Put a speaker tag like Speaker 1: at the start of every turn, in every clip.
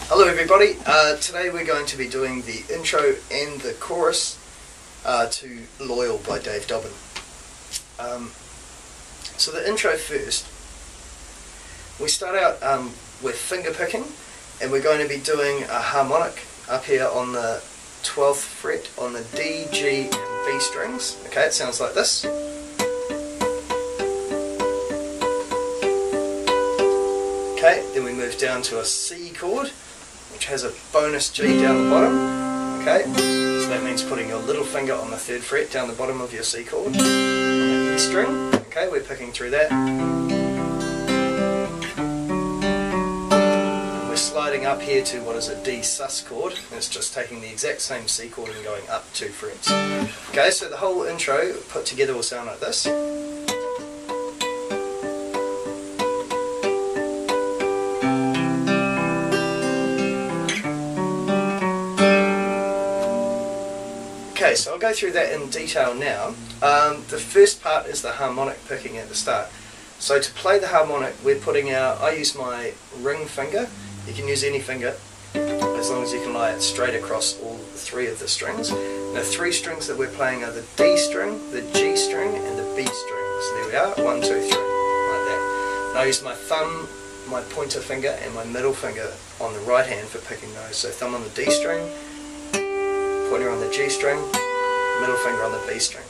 Speaker 1: Hello everybody, today we're going to be doing the intro and the chorus to Loyal by Dave Dobbyn. So the intro first, we start out with finger picking, and we're going to be doing a harmonic up here on the 12th fret on the D, G and B strings. Okay, it sounds like this. Okay, then we move down to a C chord, which has a bonus G down the bottom. Okay, so that means putting your little finger on the 3rd fret down the bottom of your C chord. On the E string, okay, we're picking through that. And we're sliding up here to what is a D sus chord, and it's just taking the exact same C chord and going up 2 frets. Okay, so the whole intro put together will sound like this. Okay, so I'll go through that in detail now. The first part is the harmonic picking at the start. So to play the harmonic, we're putting out, I use my ring finger. You can use any finger, as long as you can lie it straight across all 3 of the strings. The 3 strings that we're playing are the D string, the G string, and the B string. So there we are, 1, 2, 3, like that. And I use my thumb, my pointer finger, and my middle finger on the right hand for picking those. So thumb on the D string, pointer on the G string, middle finger on the B string.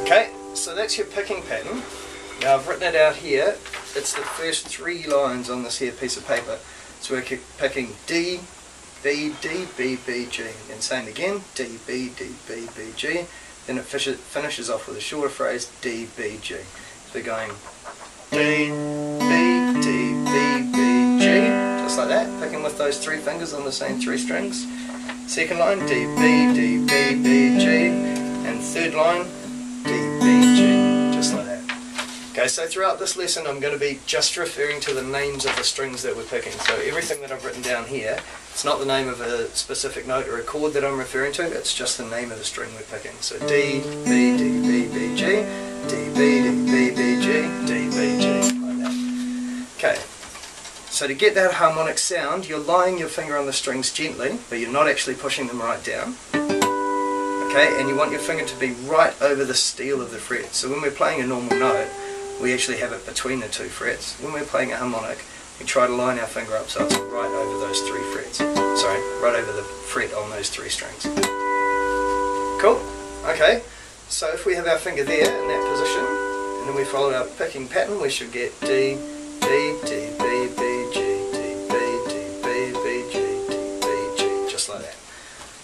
Speaker 1: Okay, so that's your picking pattern. Now I've written it out here. It's the first 3 lines on this here piece of paper. So we're picking D, B, D, B, B, G. And same again, D, B, D, B, B, G. Then it finishes off with a shorter phrase, D, B, G. So we're going D, B, D, B, B, G, just like that, picking with those 3 fingers on the same 3 strings. Second line, D, B, D, B, B, G, and third line, D, B, G, just like that. Okay, so throughout this lesson I'm going to be just referring to the names of the strings that we're picking. So everything that I've written down here, it's not the name of a specific note or a chord that I'm referring to, it's just the name of the string we're picking. So D, B, D, B, B, G, D, B, D, B, B, G, D, B, G, like that. Okay, so to get that harmonic sound, you're lying your finger on the strings gently, but you're not actually pushing them right down. Okay, and you want your finger to be right over the steel of the fret. So when we're playing a normal note, we actually have it between the 2 frets. When we're playing a harmonic, we try to line our finger up so it's right over those 3 frets. Sorry, right over the fret on those 3 strings. Cool? Okay, so if we have our finger there in that position, and then we follow our picking pattern, we should get D, B, D, B, B, G, D, B, D, B, B, G, D, B, G, just like that.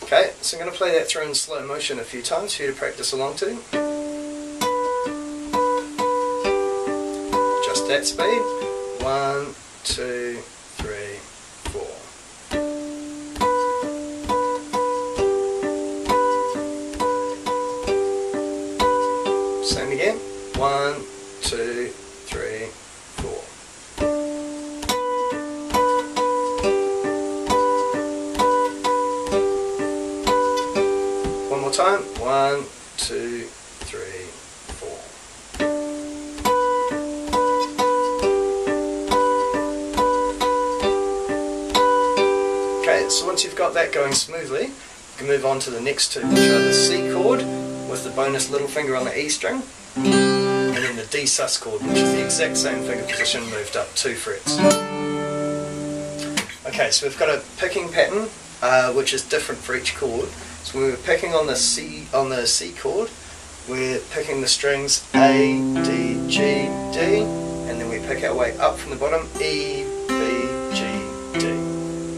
Speaker 1: Okay, so I'm going to play that through in slow motion a few times for you to practice along to. Just that speed. 1, 2, 3, 4. Same again. 1, 2, 3, 4. One more time. 1, 2, 3, 4. Okay, so once you've got that going smoothly, you can move on to the next 2, which are the C chord with the bonus little finger on the E string, and then the D sus chord, which is the exact same finger position moved up 2 frets. Okay, so we've got a picking pattern which is different for each chord. So when we're picking on the C chord, we're picking the strings A, D, G, D, and then we pick our way up from the bottom, E, B, G, D.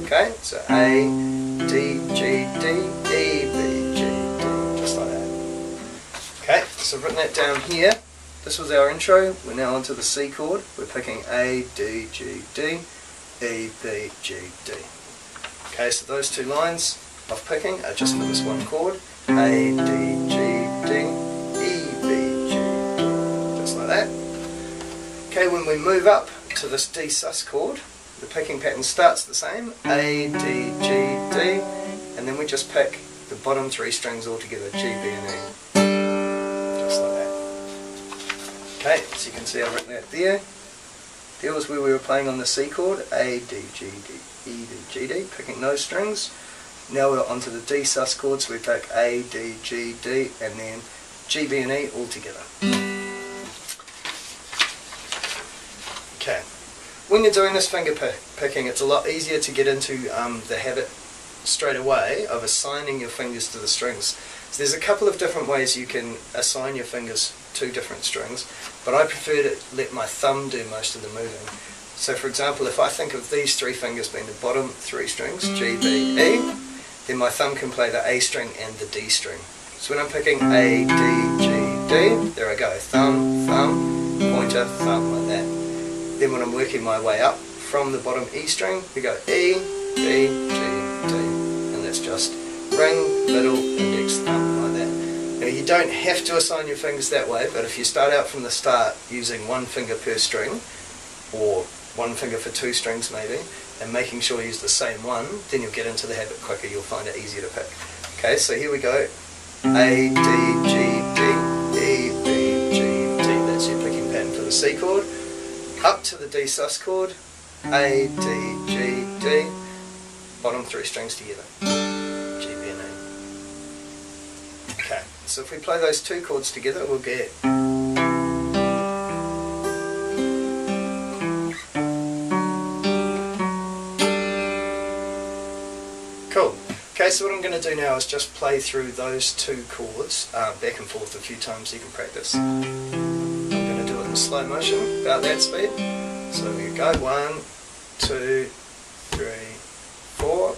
Speaker 1: Okay, so A, D, G, D, E, B, G, D, just like that. Okay, so I've written that down here. This was our intro. We're now onto the C chord. We're picking A, D, G, D, E, B, G, D. Okay, so those 2 lines of picking are just for this one chord. A, D, G, D, E, B, G, D, just like that. Okay, when we move up to this D sus chord, the picking pattern starts the same, A, D, G, D, and then we just pick the bottom 3 strings all together, G, B and E. Okay, so you can see I've written that there. There was where we were playing on the C chord, A, D, G, D, E, D, G, D, picking those strings. Now we're onto the D sus chord, so we pick A, D, G, D, and then G, B and E all together. Okay, when you're doing this finger picking, it's a lot easier to get into the habit straight away of assigning your fingers to the strings. So there's a couple of different ways you can assign your fingers to different strings, but I prefer to let my thumb do most of the moving. So for example, if I think of these three fingers being the bottom three strings, G, B, E, then my thumb can play the A string and the D string. So when I'm picking A, D, G, D, there I go, thumb, thumb, pointer, thumb, like that. Then when I'm working my way up from the bottom E string, we go E, B, G, D, and that's just ring, middle, index, thumb, like that. Now you don't have to assign your fingers that way, but if you start out from the start using one finger per string, or one finger for two strings maybe, and making sure you use the same one, then you'll get into the habit quicker, you'll find it easier to pick. Okay, so here we go. A, D, G, D, E, B, G, D. That's your picking pattern for the C chord. Up to the D sus chord. A, D, G, D. Bottom three strings together. G, B and E. Okay, so if we play those two chords together, we'll get... Cool. Okay, so what I'm going to do now is just play through those two chords back and forth a few times so you can practice. I'm going to do it in slow motion, about that speed. So we go 1, 2, 3, 4.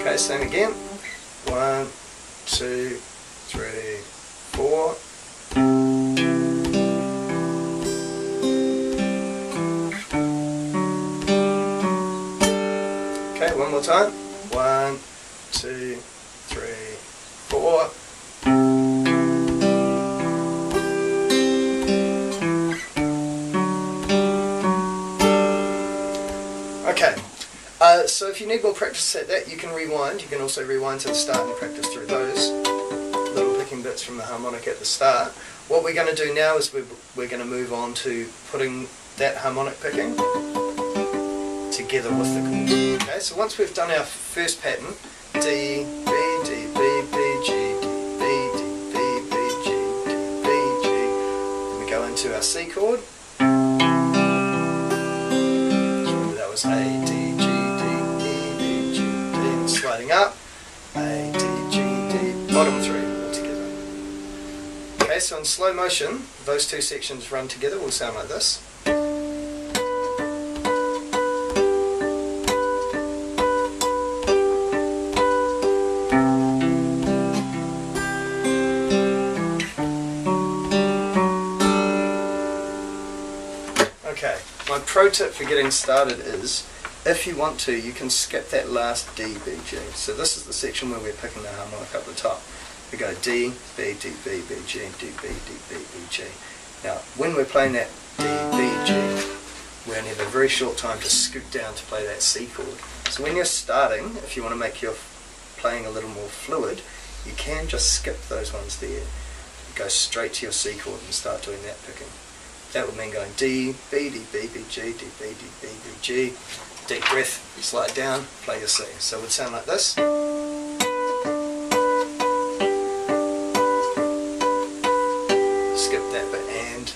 Speaker 1: Okay, same again. 1, 2, 3, 4. Okay, one more time. 1, 2, 3, 4. Okay, so if you need more practice at that, you can rewind. You can also rewind to the start and practice through those little picking bits from the harmonic at the start. What we're going to do now is we're going to move on to putting that harmonic picking together with the chord. Okay, so once we've done our first pattern, D, B, D, B, B, G, D, B, D, B, B, G, D, B, G, then we go into our C chord. So that was A, D, G, D, E, B, G, D, and sliding up, A, D, G, D, bottom three all together. Okay, so in slow motion, those two sections run together will sound like this. Okay, my pro tip for getting started is, if you want to, you can skip that last D, B, G. So this is the section where we're picking the harmonic up the top. We go D, B, D, B, B, G, D, B, D, B, B, G. Now, when we're playing that D, B, G, we only have a very short time to scoot down to play that C chord. So when you're starting, if you want to make your playing a little more fluid, you can just skip those ones there. Go straight to your C chord and start doing that picking. That would mean going D, B, D, B, B, G, D, B, D, B, B, G. Deep breath, slide down, play your C. So it would sound like this. Skip that bit and...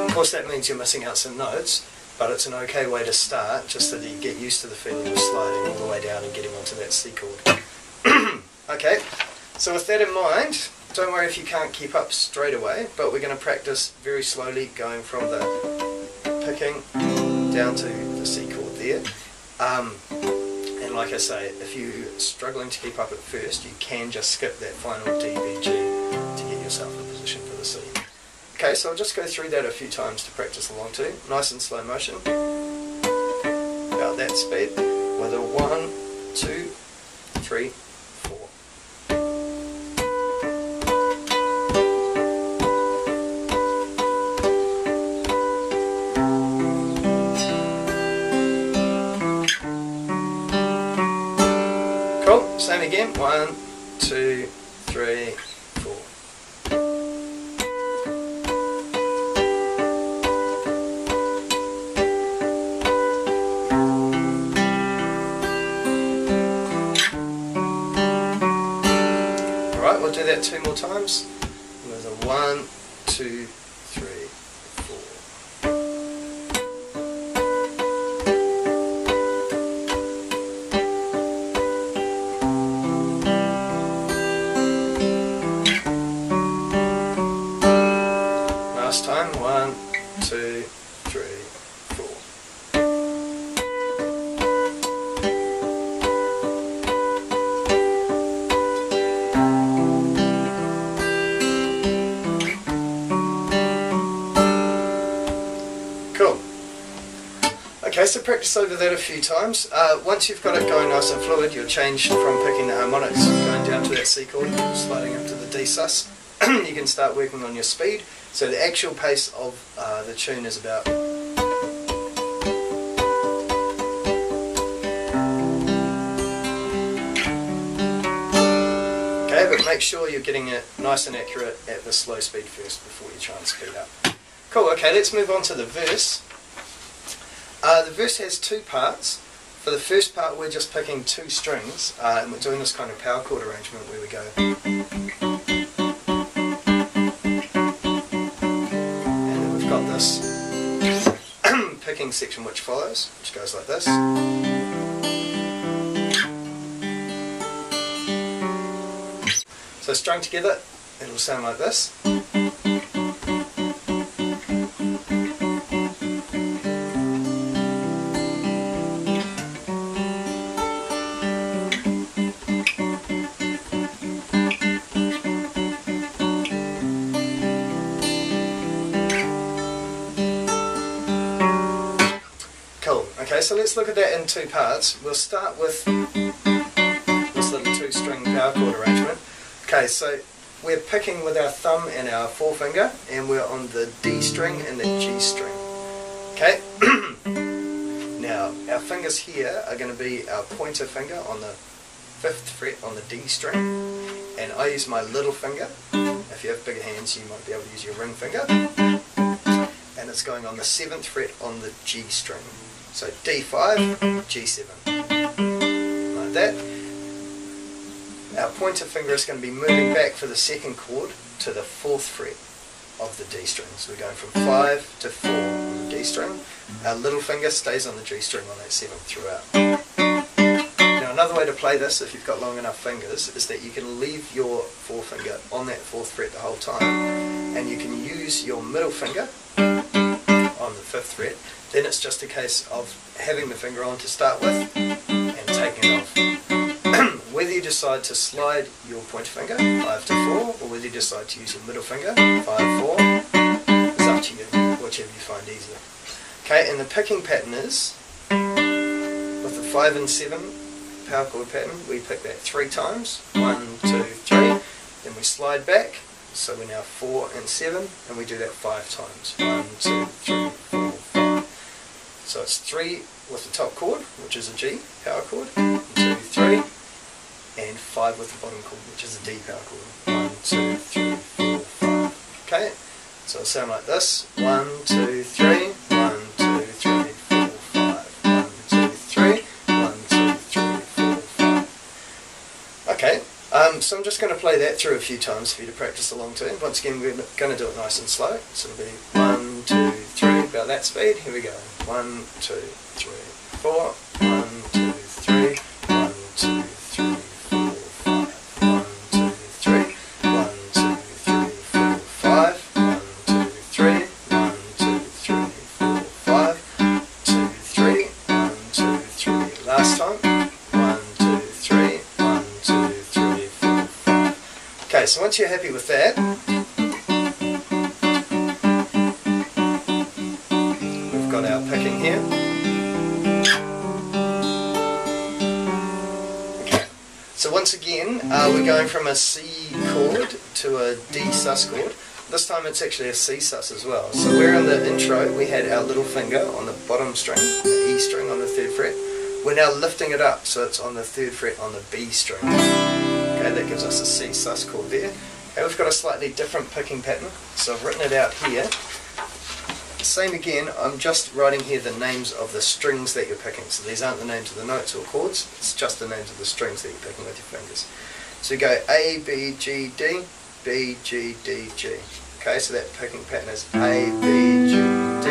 Speaker 1: Of course that means you're missing out some notes, but it's an okay way to start, just so that you get used to the feeling of sliding all the way down and getting onto that C chord. Okay. So with that in mind, don't worry if you can't keep up straight away, but we're going to practice very slowly going from the picking down to the C chord there. And like I say, if you're struggling to keep up at first, you can just skip that final D, B, G to get yourself in position for the C. Okay, so I'll just go through that a few times to practice along to. Nice and slow motion. About that speed with a 1, 2, 3, 4. again. 1, 2, 3, 4. Alright, we'll do that 2 more times. With a 1, 2, 3, 4. Last time, 1, 2, 3, 4. Cool. Okay, so practice over that a few times. Once you've got it going nice and fluid, you'll change from picking the harmonics, going down to that C chord, sliding up to the D sus. You can start working on your speed. So the actual pace of the tune is about... Okay, but make sure you're getting it nice and accurate at the slow speed first before you try and speed up. Cool, okay, let's move on to the verse. The verse has 2 parts. For the first part we're just picking 2 strings, and we're doing this kind of power chord arrangement where we go... And then we've got this picking section which follows, which goes like this. So strung together, it'll sound like this. Cool. Okay, so let's look at that in 2 parts. We'll start with this little 2-string power chord arrangement. Okay, so we're picking with our thumb and our forefinger, and we're on the D string and the G string. Okay? Now, our fingers here are going to be our pointer finger on the 5th fret on the D string, and I use my little finger. If you have bigger hands, you might be able to use your ring finger. And it's going on the 7th fret on the G string. So D5, G7. Like that. Our pointer finger is going to be moving back for the 2nd chord to the 4th fret of the D string. So we're going from 5 to 4 on the D string. Our little finger stays on the G string on that 7th throughout. Now another way to play this, if you've got long enough fingers, is that you can leave your forefinger on that 4th fret the whole time, and you can use your middle finger on the 5th fret. Then it's just a case of having the finger on to start with and taking it off. Whether you decide to slide your pointer finger 5 to 4, or whether you decide to use your middle finger 5, 4, is up to you, whichever you find easier. Okay, and the picking pattern is, with the 5 and 7 power chord pattern, we pick that 3 times, 1, 2, 3, then we slide back, so we're now 4 and 7, and we do that 5 times, 1, 2, 3, 4, 5. So it's 3 with the top chord, which is a G power chord, 1, 2, 3, and 5 with the bottom chord, which is a D power chord, 1, 2, 3, 4, 5. Okay, so it'll sound like this, 1, 2, 3, 1, 2, 3, 4, 5, 1, 2, 3, 1, 2, 3, 4, 5. Okay, so I'm just going to play that through a few times for you to practice along to. Once again, we're going to do it nice and slow, so it'll be 1, 2, 3, about that speed. Here we go, 1, 2, 3, 4, 1, 2, 3, 1, 2, 3, 4, 5, 1, 2, 3, 1, 2, 3, 4, 5, 1, 2, 3, 1, 2, 3, 4, 5, 2, 3, 1, 2, 3. Last time, 1, 2, 3, 1, 2, 3, 4, 5. Okay, so once you're happy with that, we've got our picking here. So once again, we're going from a C chord to a D sus chord. This time it's actually a C sus as well. So where in the intro we had our little finger on the bottom string, the E string on the 3rd fret. We're now lifting it up, so it's on the 3rd fret on the B string. Okay, that gives us a C sus chord there. Okay, we've got a slightly different picking pattern, so I've written it out here. Same again, I'm just writing here the names of the strings that you're picking. So these aren't the names of the notes or chords, it's just the names of the strings that you're picking with your fingers. So you go A, B, G, D, B, G, D, G. Okay, so that picking pattern is A, B, G, D,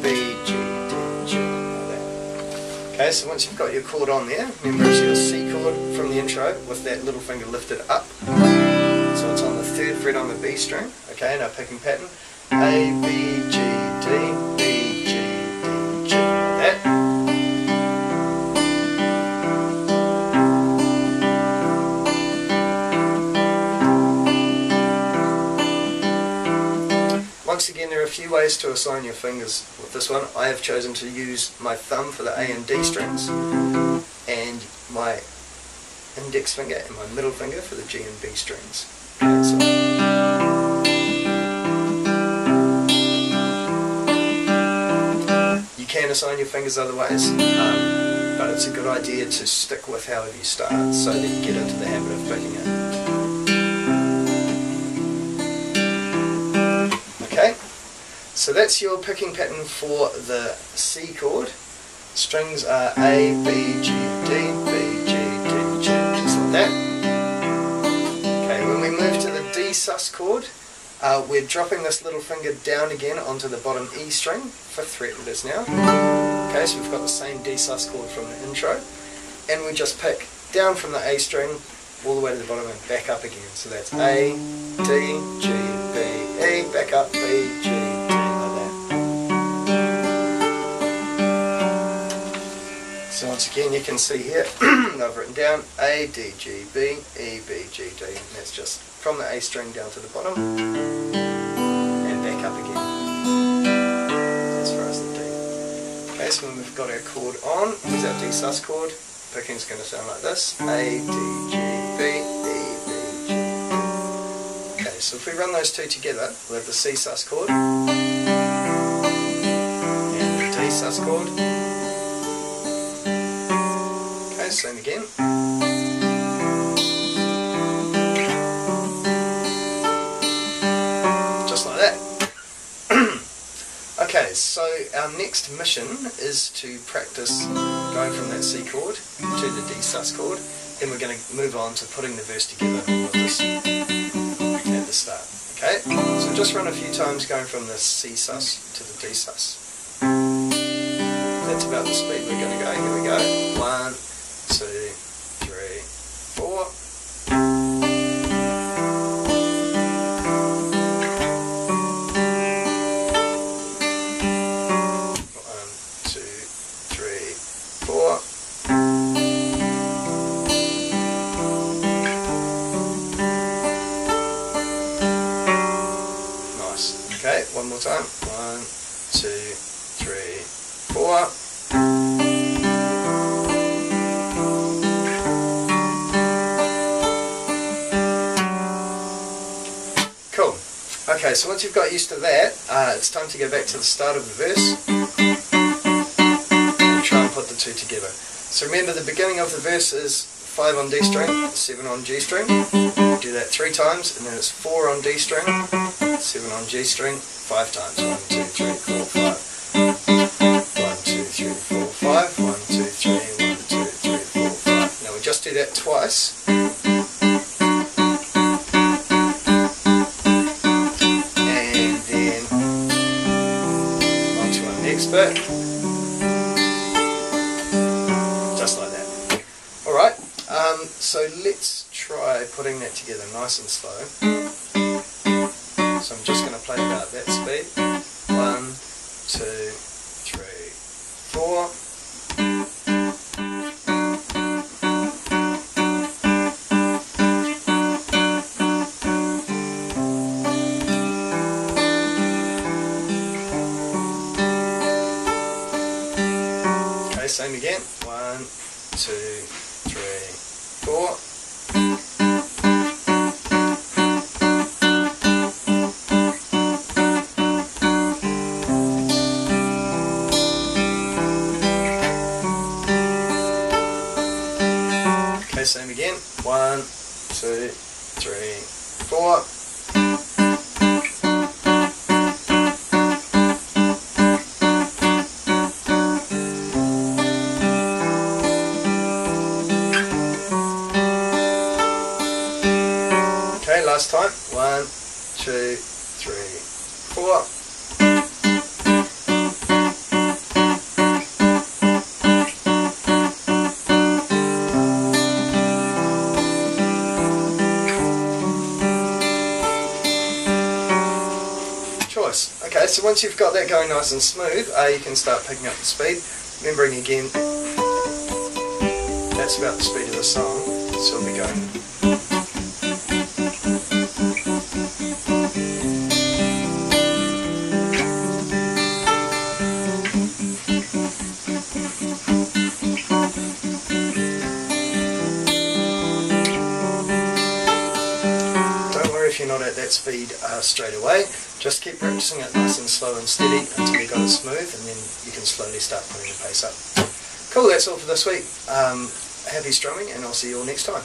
Speaker 1: B, G, D, G, like that. Okay, so once you've got your chord on there, remember it's your C chord from the intro with that little finger lifted up. So it's on the 3rd fret on the B string. Okay, now picking pattern. A, B, G, D, B, G, D, G, like that. Once again, there are a few ways to assign your fingers with this one. I have chosen to use my thumb for the A and D strings, and my index finger and my middle finger for the G and B strings. Okay, so you can assign your fingers other ways, but it's a good idea to stick with however you start so that you get into the habit of picking it. Okay, so that's your picking pattern for the C chord. Strings are A, B, G, D, B, G, D, G, just like that. Okay, when we move to the D sus chord, we're dropping this little finger down again onto the bottom E string, 5th fret it is now. Okay, so we've got the same D sus chord from the intro, and we just pick down from the A string all the way to the bottom and back up again. So that's A, D, G, B, E, back up, B, G, D, like that. So once again you can see here, I've written down A, D, G, B, E, B, G, D, and that's just from the A string down to the bottom and back up again. As far as the D. Okay, so when we've got our chord on, here's our D sus chord. Picking's going to sound like this: A, D, G, B, E, B, G, D. Okay, so if we run those two together, we'll have the C sus chord and the D sus chord. Okay, same again. Okay, so our next mission is to practice going from that C chord to the D sus chord, and we're going to move on to putting the verse together with this at the start. Okay, so just run a few times going from the C sus to the D sus. That's about the speed we're going to go. Here we go. 1, 2, 3, 4. Okay, one more time. 1, 2, 3, 4. Cool. Okay, so once you've got used to that, it's time to go back to the start of the verse and try and put the two together. So remember, the beginning of the verse is 5 on D string, 7 on G string. Do that 3 times, and then it's 4 on D string, 7 on G string, 5 times. 1, 2, 3, 4, 5. 1, 2, 3, 4, 5. 1, 2, 3, 1, 2, 3, 4, 5. Now we just do that twice. And then on to our next bit. Just like that. Alright, so let's try putting that together nice and slow. So I'm just going to play about that speed. 1, 2, 3, 4. Okay, same again. 1, 2, 3, 4. last time. 1, 2, 3, 4. Choice. Okay, so once you've got that going nice and smooth, you can start picking up the speed. Remembering again, that's about the speed of the song, so we'll be going. Don't worry if you're not at that speed straight away. Just keep practicing it nice and slow and steady until you've got it smooth, and then you can slowly start putting the pace up. Cool, that's all for this week. Happy strumming, and I'll see you all next time.